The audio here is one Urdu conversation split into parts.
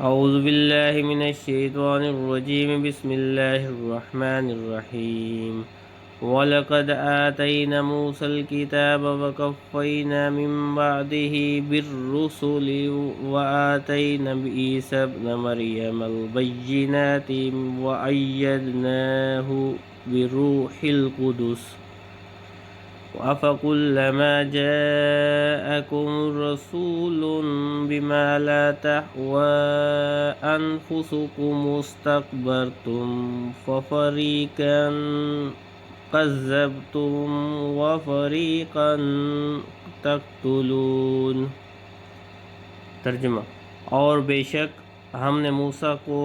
اعوذ باللہ من الشیطان الرجیم بسم اللہ الرحمن الرحیم وَلَقَدْ آتَيْنَا مُوسَى الْكِتَابَ وَقَفَّيْنَا مِن بَعْدِهِ بِالرُّسُلِ وَآتَيْنَا عِيسَى ابْنَ مَرْيَمَ الْبَيِّنَاتِ وَأَيَّدْنَاهُ بِرُوحِ الْقُدُسِ أَفَكُلَّمَا جَاءَكُمْ رَسُولٌ بِمَا لَا تَهْوَىٰ أَنفُسُكُمُ اسْتَكْبَرْتُمْ فَفَرِيقًا كَذَّبْتُمْ وَفَرِيقًا تَقْتُلُونَ۔ ترجمہ: اور بے شک ہم نے موسیٰ کو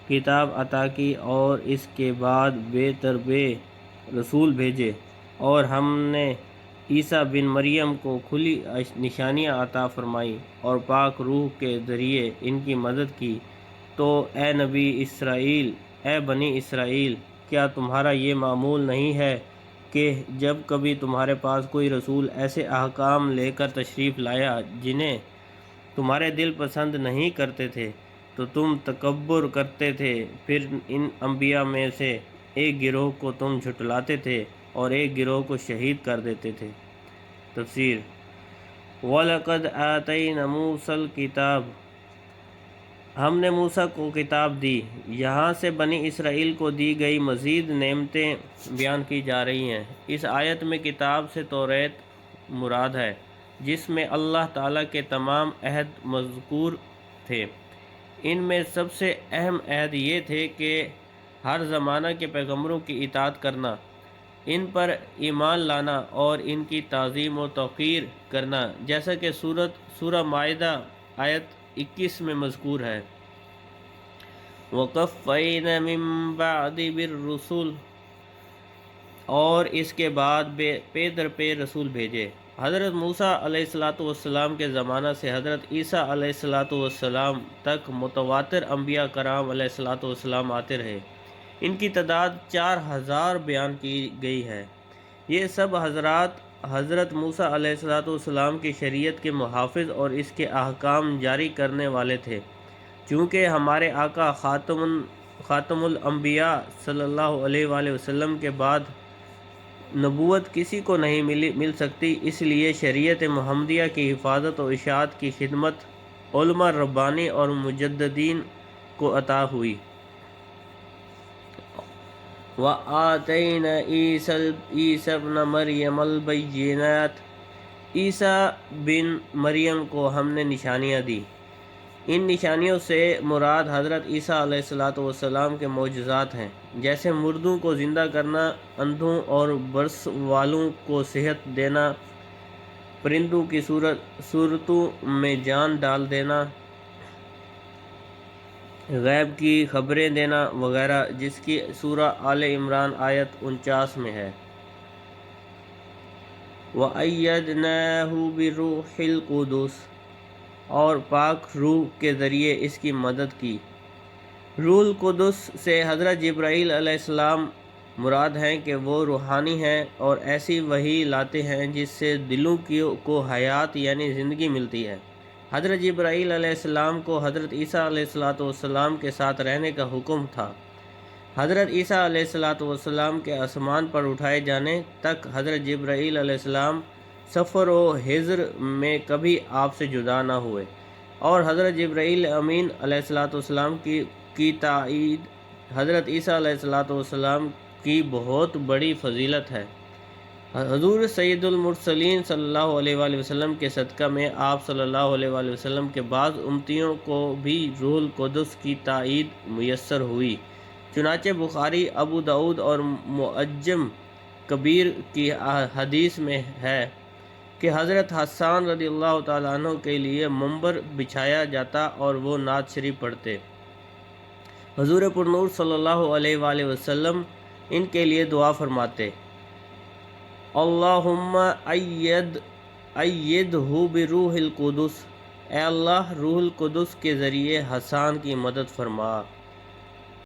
کتاب عطا کی اور اس کے بعد بے تربے رسول بھیجے، اور ہم نے عیسیٰ بن مریم کو کھلی نشانیاں عطا فرمائیں اور پاک روح کے ذریعے ان کی مدد کی۔ تو اے بنی اسرائیل، کیا تمہارا یہ معمول نہیں ہے کہ جب کبھی تمہارے پاس کوئی رسول ایسے احکام لے کر تشریف لایا جنہیں تمہارے دل پسند نہیں کرتے تھے تو تم تکبر کرتے تھے، پھر ان انبیاء میں سے ایک گروہ کو تم جھٹلاتے تھے اور ایک گروہ کو شہید کر دیتے تھے۔ تفسیر: وَلَقَدْ آتَيْنَا مُوسَى الْكِتَابَ، ہم نے موسیٰ کو کتاب دی۔ یہاں سے بنی اسرائیل کو دی گئی مزید نعمتیں بیان کی جا رہی ہیں۔ اس آیت میں کتاب سے توریت مراد ہے، جس میں اللہ تعالیٰ کے تمام عہد مذکور تھے۔ ان میں سب سے اہم عہد یہ تھے کہ ہر زمانہ کے پیغمبروں کی اطاعت کرنا، ان پر ایمان لانا اور ان کی تعظیم و توقیر کرنا، جیسا کہ سورہ مائدہ آیت 21 میں مذکور ہے۔ وَقَفَّيْنَا مِن بَعْدِ بِالرُّسُلِ، اور اس کے بعد پے در پے رسول بھیجے۔ حضرت موسیٰ علیہ السلام کے زمانہ سے حضرت عیسیٰ علیہ السلام تک متواتر انبیاء کرام علیہ السلام آتے رہے۔ ان کی تعداد 4000 بیان کی گئی ہے۔ یہ سب حضرات حضرت موسیٰ علیہ السلام کی شریعت کے محافظ اور اس کے احکام جاری کرنے والے تھے۔ چونکہ ہمارے آقا خاتم الانبیاء صلی اللہ علیہ وآلہ وسلم کے بعد نبوت کسی کو نہیں مل سکتی، اس لیے شریعت محمدیہ کی حفاظت و اشاعت کی خدمت علماء ربانی اور مجددین کو عطا ہوئی۔ وَآتَيْنَا عِيسَى ابْنَ مَرْيَمَ الْبَيِّنَاتِ، عیسیٰ بن مریم کو ہم نے نشانیاں دی۔ ان نشانیوں سے مراد حضرت عیسیٰ علیہ السلام کے معجزات ہیں، جیسے مردوں کو زندہ کرنا، اندھوں اور برس والوں کو صحت دینا، پرندوں کی صورتوں میں جان ڈال دینا، غیب کی خبریں دینا وغیرہ، جس کی سورہ آل عمران آیت 49 میں ہے۔ وَأَيَّدْنَاهُ بِرُوحِ الْقُدُسِ، اور پاک روح کے ذریعے اس کی مدد کی۔ روح القدس سے حضرت جبرائیل علیہ السلام مراد ہیں کہ وہ روحانی ہیں اور ایسی وحی لاتے ہیں جس سے دلوں کو حیات یعنی زندگی ملتی ہے۔ حضرت جبرائیل علیہ السلام کو حضرت عیسیٰ علیہ السلام کے ساتھ رہنے کا حکم تھا۔ حضرت عیسیٰ علیہ السلام کے آسمان پر اٹھائے جانے تک حضرت جبرائیل علیہ السلام سفر و حضر میں کبھی آپ سے جدا نہ ہوئے، اور حضرت جبرائیل امین علیہ السلام کی تائید حضرت عیسیٰ علیہ السلام کی بہت بڑی فضیلت ہے۔ حضور سید المرسلین صلی اللہ علیہ وآلہ وسلم کے صدقہ میں آپ صلی اللہ علیہ وآلہ وسلم کے بعض امتیوں کو بھی روح القدس کی تائید میسر ہوئی۔ چنانچہ بخاری، ابو داؤد اور معجم کبیر کی حدیث میں ہے کہ حضرت حسان رضی اللہ تعالیٰ عنہ کے لیے منبر بچھایا جاتا اور وہ نعت شریف پڑھتے۔ حضور پرنور صلی اللہ علیہ وآلہ وسلم ان کے لیے دعا فرماتے: اللہم ایدہ بروح القدس، اے اللہ روح القدس کے ذریعے حسان کی مدد فرما۔